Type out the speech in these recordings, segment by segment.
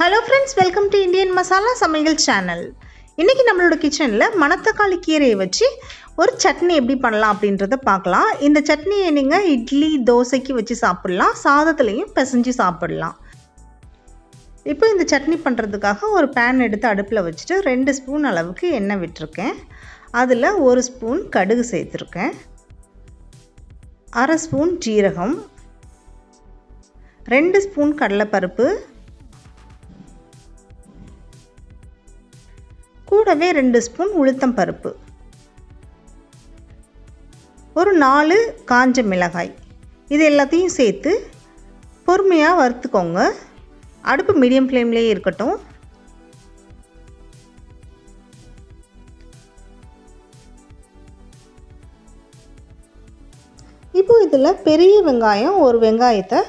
Hello friends, welcome to Indian masala சமையல் channel. இன்றைக்கி நம்மளோட கிச்சனில் மணத்தக்காளி கீரையை வச்சு ஒரு சட்னி எப்படி பண்ணலாம் அப்படின்றத பார்க்கலாம். இந்த சட்னியை நீங்கள் இட்லி தோசைக்கு வச்சு சாப்பிட்லாம், சாதத்துலேயும் பிசைஞ்சு சாப்பிட்லாம். இப்போ இந்த சட்னி பண்ணுறதுக்காக ஒரு பேன் எடுத்து அடுப்பில் வச்சுட்டு 2 ஸ்பூன் அளவுக்கு எண்ணெய் விட்டுருக்கேன். அதில் 1 ஸ்பூன் கடுகு சேர்த்துருக்கேன், 1/2 ஸ்பூன் ஜீரகம், 2 ஸ்பூன் கடலைப்பருப்பு, கூடவே 2 ஸ்பூன் உளுத்தம் பருப்பு, ஒரு 4 காஞ்ச மிளகாய். இது எல்லாத்தையும் சேர்த்து பொறுமையாக வறுத்துக்கோங்க. அடுப்பு மீடியம் ஃப்ளேம்லேயே இருக்கட்டும். இப்போ இதில் பெரிய வெங்காயம் ஒரு வெங்காயத்தை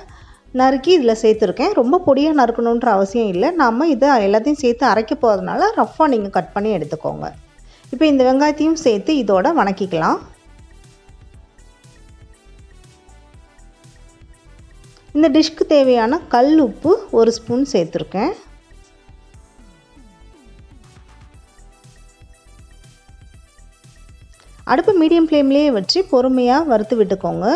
நறுக்கி இதில் சேர்த்துருக்கேன். ரொம்ப பொடியாக நறுக்கணுன்ற அவசியம் இல்லை. நாம் இதை எல்லாத்தையும் சேர்த்து அரைக்க போகிறதுனால ரஃப்பாக நீங்கள் கட் பண்ணி எடுத்துக்கோங்க. இப்போ இந்த வெங்காயத்தையும் சேர்த்து இதோட வணக்கிக்கலாம். இந்த டிஷ்க்கு தேவையான கல் உப்பு 1 ஸ்பூன் சேர்த்துருக்கேன். அடுப்பு மீடியம் ஃப்ளேம்லேயே வச்சு பொறுமையாக வறுத்து விட்டுக்கோங்க.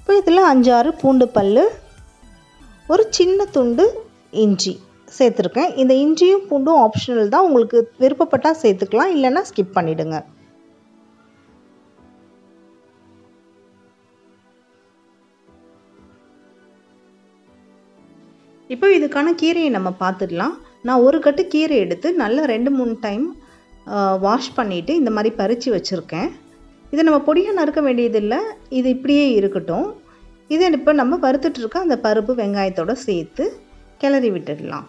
இப்போ இதில் 5-6 பூண்டு பல், ஒரு சின்ன துண்டு இஞ்சி சேர்த்துருக்கேன். இந்த இஞ்சியும் பூண்டும் ஆப்ஷனல் தான், உங்களுக்கு விருப்பப்பட்டால் சேர்த்துக்கலாம், இல்லைன்னா ஸ்கிப் பண்ணிவிடுங்க. இப்போ இதுக்கான கீரையை நம்ம பார்த்துடலாம். நான் ஒரு கட்டு கீரை எடுத்து நல்லா 2-3 டைம் வாஷ் பண்ணிவிட்டு இந்த மாதிரி பறித்து வச்சுருக்கேன். இதை நம்ம பொடியாக நறுக்க வேண்டியதில்லை, இது இப்படியே இருக்கட்டும். இதை இப்போ நம்ம வறுத்துட்ருக்க அந்த பருப்பு வெங்காயத்தோடு சேர்த்து கிளறி விட்டுடலாம்.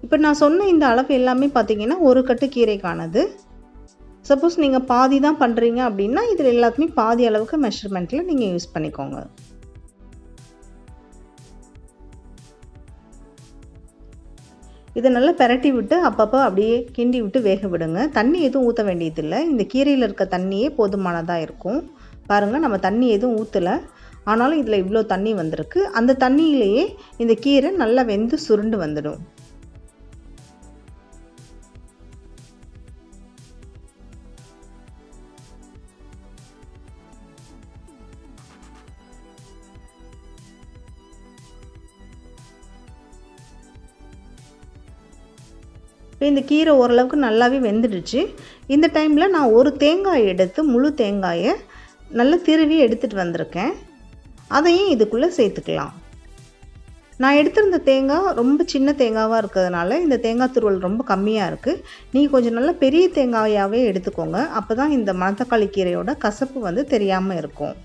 இப்போ நான் சொன்ன இந்த அளவு எல்லாமே பார்த்திங்கன்னா ஒரு கட்டு கீரைக்கானது. சப்போஸ் நீங்கள் பாதி தான் பண்ணுறீங்க அப்படின்னா இதில் எல்லாத்துமே பாதி அளவுக்கு மெஷர்மெண்ட்டில் நீங்கள் யூஸ் பண்ணிக்கோங்க. இதை நல்லா பெரட்டி விட்டு அப்பப்போ அப்படியே கிண்டி விட்டு வேக விடுங்க. தண்ணி எதுவும் ஊற்ற வேண்டியதில்லை, இந்த கீரையில் இருக்க தண்ணியே போதுமானதாக இருக்கும். பாருங்கள், நம்ம தண்ணி எதுவும் ஊற்றலை, ஆனாலும் இதில் இவ்வளோ தண்ணி வந்திருக்கு. அந்த தண்ணியிலேயே இந்த கீரை நல்லா வெந்து சுருண்டு வந்துடும். இப்போ இந்த கீரை ஓரளவுக்கு நல்லாவே வெந்துடுச்சு. இந்த டைமில் நான் ஒரு தேங்காய் எடுத்து முழு தேங்காயை நல்லா திருவி எடுத்துகிட்டு வந்திருக்கேன். அதையும் இதுக்குள்ளே சேர்த்துக்கலாம். நான் எடுத்திருந்த தேங்காய் ரொம்ப சின்ன தேங்காவாக இருக்கிறதுனால இந்த தேங்காய் துருவல் ரொம்ப கம்மியாக இருக்குது. நீங்கள் கொஞ்சம் நல்லா பெரிய தேங்காயாகவே எடுத்துக்கோங்க, அப்போ தான் இந்த மணத்தக்காளி கீரையோட கசப்பு வந்து தெரியாமல் இருக்கும்.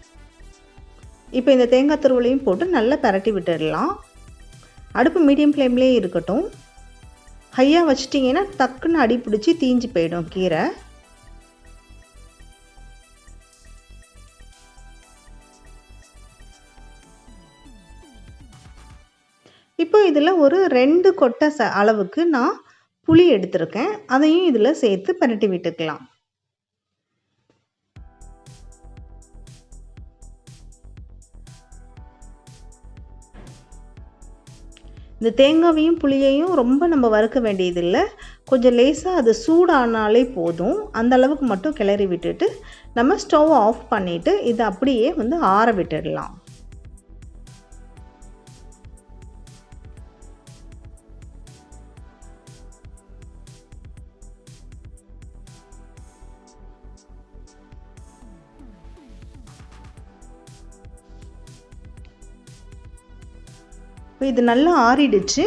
இப்போ இந்த தேங்காய் துருவலையும் போட்டு நல்லா பரட்டி விட்டுடலாம். அடுப்பு மீடியம் ஃப்ளேம்லேயே இருக்கட்டும். ஹையாக வச்சிட்டிங்கன்னா டக்குன்னு அடி பிடிச்சி தீஞ்சு போயிடும் கீரை. இப்போ இதில் ஒரு 2 கொட்டை அளவுக்கு நான் புளி எடுத்திருக்கேன். அதையும் இதில் சேர்த்து பரட்டி விட்டுக்கலாம். இந்த தேங்காவையும் புளியையும் ரொம்ப நம்ம வறுக்க வேண்டியதில்லை, கொஞ்சம் லேசாக அது சூடானாலே போதும். அந்த அளவுக்கு மட்டும் கிளறி விட்டுட்டு நம்ம ஸ்டவ் ஆஃப் பண்ணிவிட்டு இதை அப்படியே வந்து ஆற விட்டுடலாம். இது நல்லா ஆறிடுச்சு.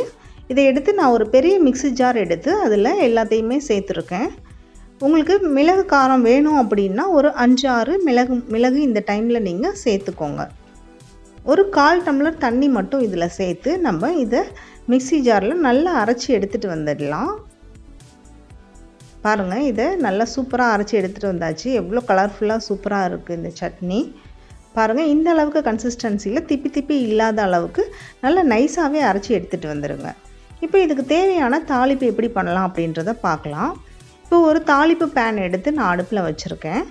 இதை எடுத்து நான் ஒரு பெரிய மிக்ஸி ஜார் எடுத்து அதில் எல்லாத்தையுமே சேர்த்துருக்கேன். உங்களுக்கு மிளகு காரம் வேணும் அப்படின்னா ஒரு 5-6 மிளகு இந்த டைமில் நீங்கள் சேர்த்துக்கோங்க. ஒரு 1/4 டம்ளர் தண்ணி மட்டும் இதில் சேர்த்து நம்ம இதை மிக்ஸி ஜாரில் நல்லா அரைச்சி எடுத்துகிட்டு வந்துடலாம். பாருங்கள், இதை நல்லா சூப்பராக அரைச்சி எடுத்துகிட்டு வந்தாச்சு. எவ்வளோ கலர்ஃபுல்லாக சூப்பராக இருக்குது இந்த சட்னி. பாருங்கள், இந்த அளவுக்கு கன்சிஸ்டன்சியில் திப்பி திப்பி இல்லாத அளவுக்கு நல்லா நைஸாகவே அரைச்சி எடுத்துகிட்டு வந்துடுங்க. இப்போ இதுக்கு தேவையான தாளிப்பு எப்படி பண்ணலாம் அப்படின்றத பார்க்கலாம். இப்போ ஒரு தாளிப்பு பேன் எடுத்து நான் அடுப்பில் வச்சுருக்கேன்.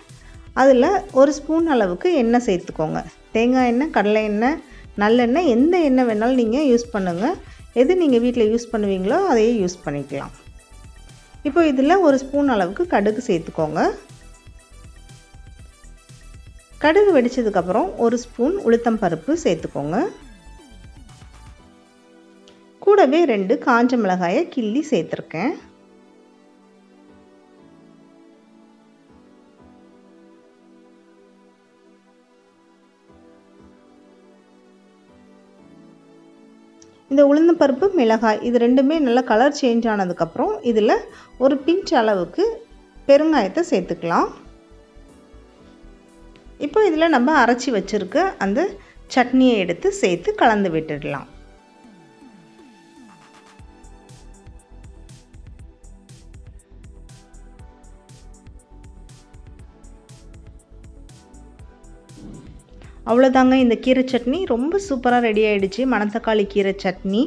அதில் ஒரு ஸ்பூன் அளவுக்கு எண்ணெய் சேர்த்துக்கோங்க. தேங்காய் எண்ணெய், கடலை எண்ணெய், நல்லெண்ணெய், எந்த எண்ணெய் வேணாலும் நீங்கள் யூஸ் பண்ணுங்கள். எது நீங்கள் வீட்டில் யூஸ் பண்ணுவீங்களோ அதையே யூஸ் பண்ணிக்கலாம். இப்போ இதில் ஒரு ஸ்பூன் அளவுக்கு கடுகு சேர்த்துக்கோங்க. கடுகு வெடித்ததுக்கப்புறம் ஒரு ஸ்பூன் உளுத்தம் பருப்பு சேர்த்துக்கோங்க. கூடவே 2 காஞ்ச மிளகாயை கிள்ளி சேர்த்துருக்கேன். இந்த உளுந்தம் பருப்பு, மிளகாய் இது ரெண்டுமே நல்லா கலர் சேஞ்ச் ஆனதுக்கப்புறம் இதில் ஒரு பிஞ்ச் அளவுக்கு பெருங்காயத்தை சேர்த்துக்கலாம். இப்போ இதில் நம்ம அரைச்சி வச்சுருக்க அந்த சட்னியை எடுத்து சேர்த்து கலந்து விட்டுடலாம். அவ்வளோதாங்க, இந்த கீரை சட்னி ரொம்ப சூப்பராக ரெடி ஆகிடுச்சு. மணத்தக்காளி கீரை சட்னி.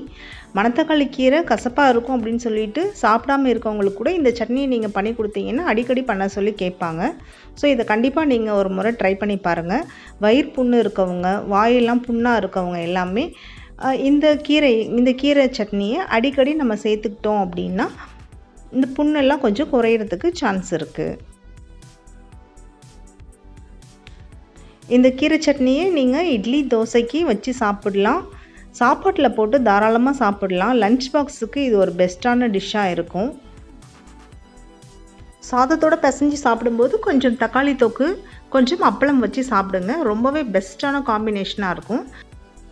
மணத்தக்காளி கீரை கசப்பாக இருக்கும் அப்படின்னு சொல்லிட்டு சாப்பிடாமல் இருக்கவங்களுக்கு கூட இந்த சட்னியை நீங்கள் பண்ணி கொடுத்தீங்கன்னா அடிக்கடி பண்ண சொல்லி கேட்பாங்க. ஸோ இதை கண்டிப்பாக நீங்கள் ஒரு முறை ட்ரை பண்ணி பாருங்கள். வயிறு புண்ணு இருக்கவங்க, வாயெல்லாம் புண்ணாக இருக்கவங்க எல்லாமே இந்த கீரை சட்னியை அடிக்கடி நம்ம சேர்த்துக்கிட்டோம் அப்படின்னா இந்த புண்ணெல்லாம் கொஞ்சம் குறையிறதுக்கு சான்ஸ் இருக்குது. இந்த கீரை சட்னியை நீங்கள் இட்லி, தோசைக்கு வச்சு சாப்பிடலாம். சாப்பாட்டில் போட்டு தாராளமாக சாப்பிடலாம். லஞ்ச் பாக்ஸுக்கு இது ஒரு பெஸ்ட்டான டிஷ்ஷாக இருக்கும். சாதத்தோடு பிசைஞ்சு சாப்பிடும்போது கொஞ்சம் தக்காளி தொக்கு, கொஞ்சம் அப்பளம் வச்சு சாப்பிடுங்க. ரொம்பவே பெஸ்ட்டான காம்பினேஷனாக இருக்கும்.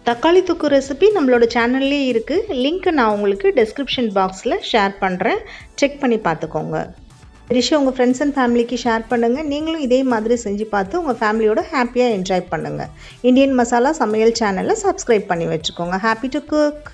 தக்காளி தொக்கு ரெசிபி நம்மளோட சேனல்லே இருக்குது. லிங்க்கை நான் உங்களுக்கு டிஸ்கிரிப்ஷன் பாக்ஸில் ஷேர் பண்ணுறேன். செக் பண்ணி பார்த்துக்கோங்க. டிஷ்ஷை உங்கள் ஃப்ரெண்ட்ஸ் அண்ட் ஃபேமிலிக்கு ஷேர் பண்ணுங்கள். நீங்களும் இதே மாதிரி செஞ்சு பார்த்து உங்கள் ஃபேமிலியோட ஹாப்பியாக என்ஜாய் பண்ணுங்கள். இந்தியன் மசாலா சமையல் சேனலை சப்ஸ்கிரைப் பண்ணி வச்சுக்கோங்க. Happy to cook.